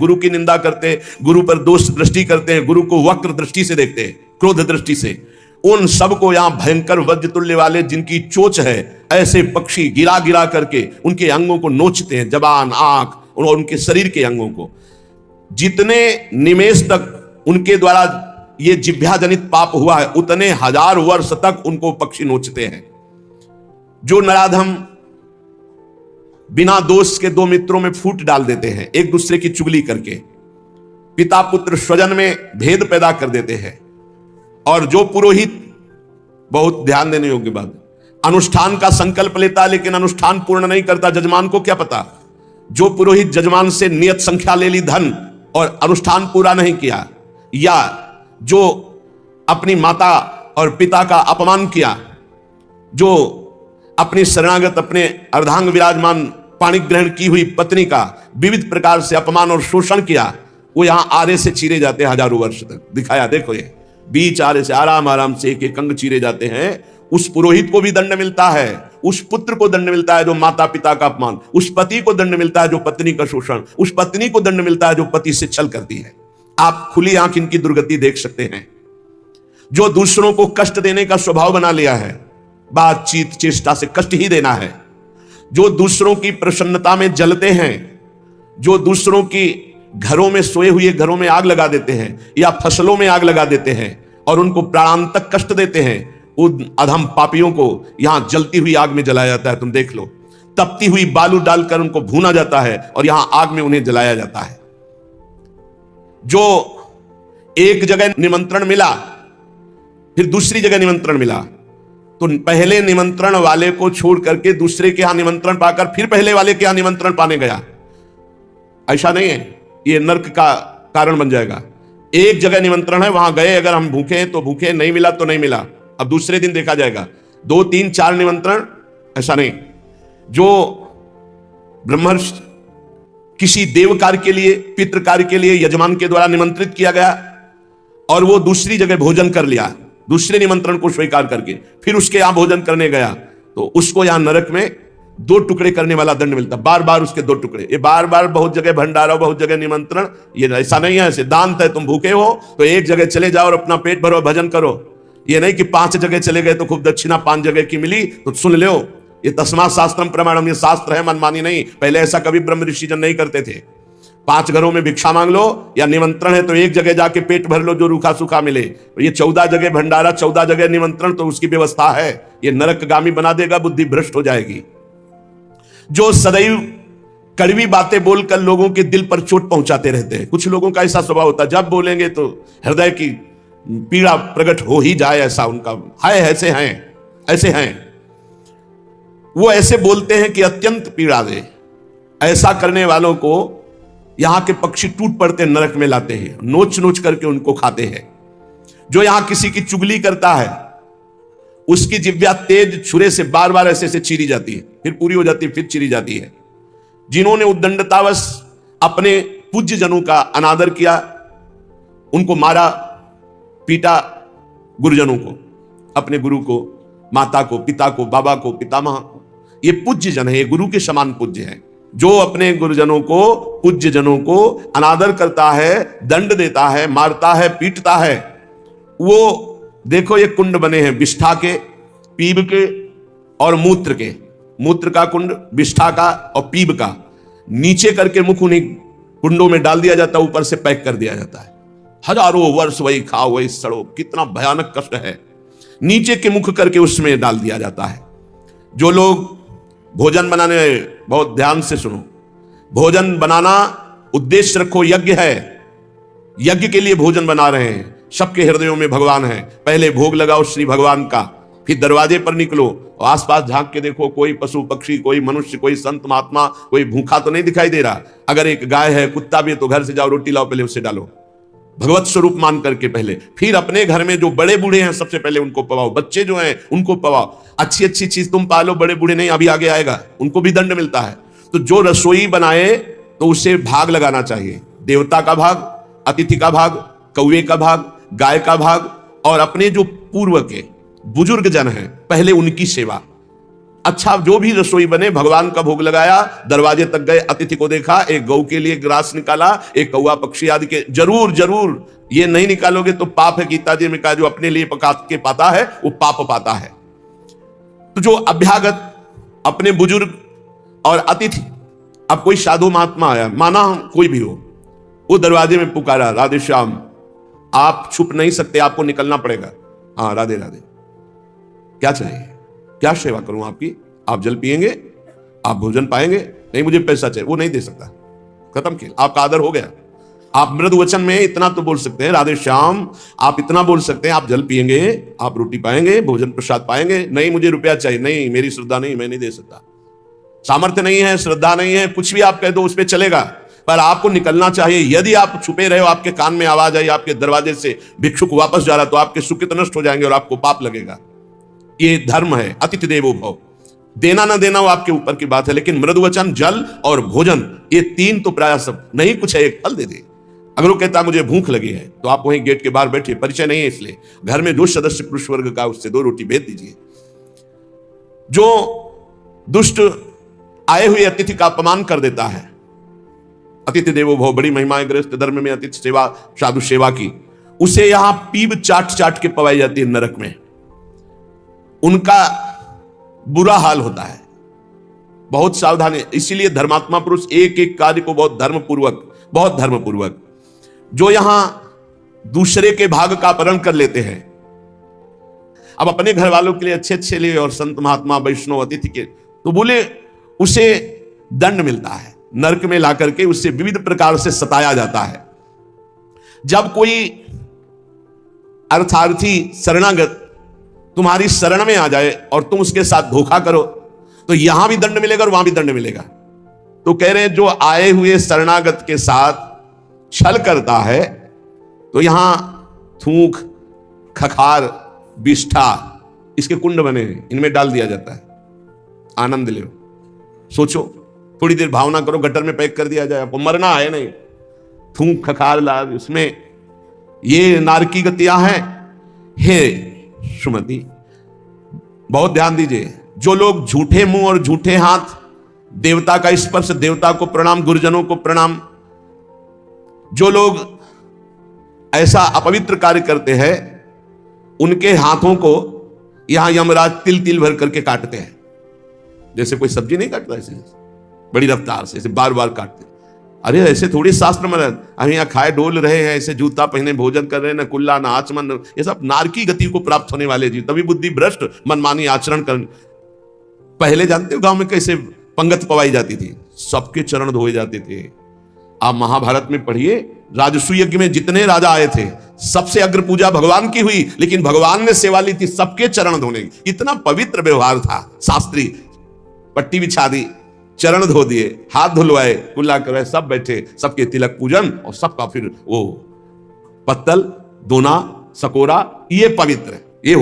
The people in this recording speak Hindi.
गुरु की निंदा करते हैं, गुरु पर दोष दृष्टि करते हैं, गुरु को वक्र दृष्टि से देखते हैं, क्रोध दृष्टि से, उन सबको यहां भयंकर वज्र तुल्य वाले जिनकी चोंच है, ऐसे पक्षी गिरा गिरा करके उनके अंगों को नोचते हैं, जबान, आंख और उनके शरीर के अंगों को। जितने निमेष तक उनके द्वारा ये जिह्वा जनित पाप हुआ है, उतने 1000 वर्ष तक उनको पक्षी नोचते हैं। जो नराधम बिना दोष के दो मित्रों में फूट डाल देते हैं, एक दूसरे की चुगली करके, पिता पुत्र स्वजन में भेद पैदा कर देते हैं। और जो पुरोहित, बहुत ध्यान देने योग्य बात, अनुष्ठान का संकल्प लेता लेकिन अनुष्ठान पूर्ण नहीं करता, जजमान को क्या पता। जो पुरोहित जजमान से नियत संख्या ले ली धन और अनुष्ठान पूरा नहीं किया, या जो अपनी माता और पिता का अपमान किया, जो अपनी शरणागत अपने अर्धांग विराजमान पाणी ग्रहण की हुई पत्नी का विविध प्रकार से अपमान और शोषण किया, वो यहां आरे से चीरे जाते हैं 1000 वर्ष तक। दिखाया, देखो ये बीच आरे से आराम आराम से एक एक अंग चीरे जाते हैं। उस पुरोहित को भी दंड मिलता है, उस पुत्र को दंड मिलता है जो माता पिता का अपमान, उस पति को दंड मिलता है जो पत्नी का शोषण, उस पत्नी को दंड मिलता है जो पति से छल करती है। आप खुली आंख इनकी दुर्गति देख सकते हैं। जो दूसरों को कष्ट देने का स्वभाव बना लिया है, बातचीत चेष्टा से कष्ट ही देना है, जो दूसरों की प्रसन्नता में जलते हैं, जो दूसरों की घरों में सोए हुए घरों में आग लगा देते हैं या फसलों में आग लगा देते हैं और उनको प्राणांतक कष्ट देते हैं, उन अधम पापियों को यहां जलती हुई आग में जलाया जाता है। तुम देख लो, तपती हुई बालू डालकर उनको भूना जाता है और यहां आग में उन्हें जलाया जाता है। जो एक जगह निमंत्रण मिला, फिर दूसरी जगह निमंत्रण मिला, तो पहले निमंत्रण वाले को छोड़ करके दूसरे के यहां निमंत्रण पाकर फिर पहले वाले के यहां निमंत्रण पाने गया। ऐसा नहीं है, ये नर्क का कारण बन जाएगा। एक जगह निमंत्रण है, वहां गए, अगर हम भूखे हैं तो भूखे, नहीं मिला तो नहीं मिला, अब दूसरे दिन देखा जाएगा। 2, 3, 4 निमंत्रण, ऐसा नहीं। जो ब्रह्मर्षि किसी देव कार्य के लिए, पितृ कार्य के लिए यजमान के द्वारा निमंत्रित किया गया और वो दूसरी जगह भोजन कर लिया, दूसरे निमंत्रण को स्वीकार करके फिर उसके यहां भोजन करने गया, तो उसको यहां नरक में 2 टुकड़े करने वाला दंड मिलता। बार बार उसके 2 टुकड़े, ये बार बार बहुत जगह भंडारा, बहुत जगह निमंत्रण, ये ऐसा नहीं है। सिद्धांत है, तुम भूखे हो तो एक जगह चले जाओ और अपना पेट भरो, भजन करो। ये नहीं कि 5 जगह चले गए तो खूब दक्षिणा 5 जगह की मिली तो सुन लो। ये तस्मात् शास्त्रम प्रमाणम, ये शास्त्र है, मनमानी नहीं। पहले ऐसा कभी ब्रह्म ऋषि जन नहीं करते थे। 5 घरों में भिक्षा मांग लो या निमंत्रण है तो एक जगह जाके पेट भर लो जो रूखा सूखा मिले। ये 14 जगह भंडारा, 14 जगह निमंत्रण, तो उसकी व्यवस्था है। ये नरकगामी बना देगा, बुद्धि भ्रष्ट हो जाएगी। जो सदैव कड़वी बातें बोलकर लोगों के दिल पर चोट पहुंचाते रहते हैं, कुछ लोगों का ऐसा स्वभाव होता है, जब बोलेंगे तो हृदय की पीड़ा प्रकट हो ही जाए, ऐसा उनका है। ऐसे हैं, ऐसे हैं, वो ऐसे बोलते हैं कि अत्यंत पीड़ा दे। ऐसा करने वालों को यहां के पक्षी टूट पड़ते नरक में लाते हैं, नोच नोच करके उनको खाते हैं। जो यहां किसी की चुगली करता है, उसकी जिह्वा तेज छुरे से बार बार ऐसे ऐसे चीरी जाती है, फिर पूरी हो जाती है, फिर चीरी जाती है। जिन्होंने उद्दंडतावश अपने पूज्य जनों का अनादर किया, उनको मारा, पीटा, गुरुजनों को, अपने गुरु को, माता को, पिता को, बाबा को, पितामह को, ये पूज्य जन है, ये गुरु के समान पूज्य है। जो अपने गुरुजनों को, पूज्य जनों को अनादर करता है, दंड देता है, मारता है, पीटता है, वो देखो ये कुंड बने हैं विष्ठा के, पीब के और मूत्र के। मूत्र का कुंड, विष्ठा का और पीब का, नीचे करके मुख उन्हीं कुंडों में डाल दिया जाता है, ऊपर से पैक कर दिया जाता है। हजारों वर्ष वही खाओ वही सड़ो, कितना भयानक कष्ट है। नीचे के मुख करके उसमें डाल दिया जाता है। जो लोग भोजन बनाने, बहुत ध्यान से सुनो, भोजन बनाना उद्देश्य रखो, यज्ञ है, यज्ञ के लिए भोजन बना रहे हैं, सबके हृदयों में भगवान है। पहले भोग लगाओ श्री भगवान का, फिर दरवाजे पर निकलो और आसपास झांक के देखो, कोई पशु पक्षी, कोई मनुष्य, कोई संत महात्मा, कोई भूखा तो नहीं दिखाई दे रहा। अगर एक गाय है, कुत्ता भी है, तो घर से जाओ, रोटी लाओ, पहले उसे डालो, भगवत स्वरूप मान करके पहले। फिर अपने घर में जो बड़े बूढ़े हैं सबसे पहले उनको पवाओ, बच्चे जो हैं उनको पवाओ। अच्छी अच्छी चीज तुम पालो, बड़े बूढ़े नहीं, अभी आगे आएगा, उनको भी दंड मिलता है। तो जो रसोई बनाए तो उसे भाग लगाना चाहिए, देवता का भाग, अतिथि का भाग, कौवे का भाग, गाय का भाग, और अपने जो पूर्व के बुजुर्ग जन हैं पहले उनकी सेवा। अच्छा जो भी रसोई बने, भगवान का भोग लगाया, दरवाजे तक गए, अतिथि को देखा, एक गौ के लिए ग्रास निकाला, एक कौवा पक्षी आदि के, जरूर जरूर ये नहीं निकालोगे तो पाप है। गीता जी में कहा जो अपने लिए पका के पाता है वो पाप पाता है। तो जो अभ्यागत अपने बुजुर्ग और अतिथि, अब कोई साधु महात्मा आया, माना कोई भी हो, वो दरवाजे में पुकारा, राधे श्याम, आप छुप नहीं सकते, आपको निकलना पड़ेगा। हाँ राधे राधे, क्या चाहिए, क्या सेवा करूं आपकी? आप जल पिएंगे, आप भोजन पाएंगे? नहीं मुझे पैसा चाहिए। वो नहीं दे सकता, खत्म खेल, आपका आदर हो गया। आप मृदु वचन में इतना तो बोल सकते हैं, राधे श्याम, आप इतना बोल सकते हैं, आप जल पिएंगे, आप रोटी पाएंगे, भोजन प्रसाद पाएंगे। नहीं मुझे रुपया चाहिए, नहीं मेरी श्रद्धा नहीं, मैं नहीं दे सकता, सामर्थ्य नहीं है, श्रद्धा नहीं है, कुछ भी आप कह दो उस पर चलेगा, पर आपको निकलना चाहिए। यदि आप छुपे रहे हो, आपके कान में आवाज आई आपके दरवाजे से भिक्षुक वापस जा रहा, तो आपके सुकृत नष्ट हो जाएंगे और आपको पाप लगेगा। ये धर्म है, अतिथि देवो भव। देना ना देना वो आपके ऊपर की बात है, लेकिन मृदु वचन, जल और भोजन, ये तीन तो प्राय सब नहीं, कुछ है एक फल दे दे। अगर वो कहता मुझे भूख लगी है, तो आप वहीं गेट के बाहर बैठिए, परिचय नहीं है इसलिए, घर में जो सदस्य पुरुष वर्ग का, उससे 2 रोटी भेज दीजिए। जो दुष्ट आए हुए अतिथि का अपमान कर देता है, अतिथि देवो भव, बड़ी महिमाएं गृहस्थ धर्म में अतिथि सेवा, साधु सेवा की, उसे यहां पीब चाट चाट के पवाई जाती है नरक में, उनका बुरा हाल होता है। बहुत सावधानी, इसीलिए धर्मात्मा पुरुष एक एक कार्य को बहुत धर्मपूर्वक, जो यहां दूसरे के भाग का अपहरण कर लेते हैं, अब अपने घर वालों के लिए अच्छे अच्छे लिए और संत महात्मा वैष्णव अतिथि के, तो बोले उसे दंड मिलता है, नरक में ला करके उससे विविध प्रकार से सताया जाता है। जब कोई अर्थार्थी शरणागत तुम्हारी शरण में आ जाए और तुम उसके साथ धोखा करो, तो यहां भी दंड मिलेगा और वहां भी दंड मिलेगा। तो कह रहे हैं जो आए हुए शरणागत के साथ छल करता है, तो यहां थूक, खखार, विष्ठा, इसके कुंड बने हैं, इनमें डाल दिया जाता है, आनंद ले। सोचो, थोड़ी देर भावना करो, गटर में पैक कर दिया जाए, आपको मरना है नहीं, थूक खखार लाल, उसमें ये नारकी गतियां हैं। हे सुमति, बहुत ध्यान दीजिए, जो लोग झूठे मुंह और झूठे हाथ, देवता का स्पर्श, देवता को प्रणाम, गुरुजनों को प्रणाम, जो लोग ऐसा अपवित्र कार्य करते हैं, उनके हाथों को यहां यमराज तिल तिल भर करके काटते हैं। जैसे कोई सब्जी नहीं काटता, ऐसे बड़ी रफ्तार से, ऐसे बार बार काटते। अरे ऐसे थोड़ी शास्त्र में, हम यहाँ खाए डोल रहे हैं, ऐसे जूता पहने भोजन कर रहे हैं, ना कुल्ला ना आचमन, ये सब नारकी गति को प्राप्त होने वाले जी, तभी बुद्धि भ्रष्ट, मनमानी आचरण कर। पहले जानते हो गांव में कैसे पंगत पवाई जाती थी, सबके चरण धोए जाते थे। आप महाभारत में पढ़िए, राजसूय यज्ञ में जितने राजा आए थे, सबसे अग्र पूजा भगवान की हुई, लेकिन भगवान ने सेवा ली थी सबके चरण धोने की। इतना पवित्र व्यवहार था शास्त्री, पट्टी बिछा दी, चरण धो दिए, हाथ धुलवाए, कुल्ला करवाए, सब बैठे, सबके तिलक पूजन, और सबका फिर वो पत्तल, दोना, सकोरा, ये पवित्र, ये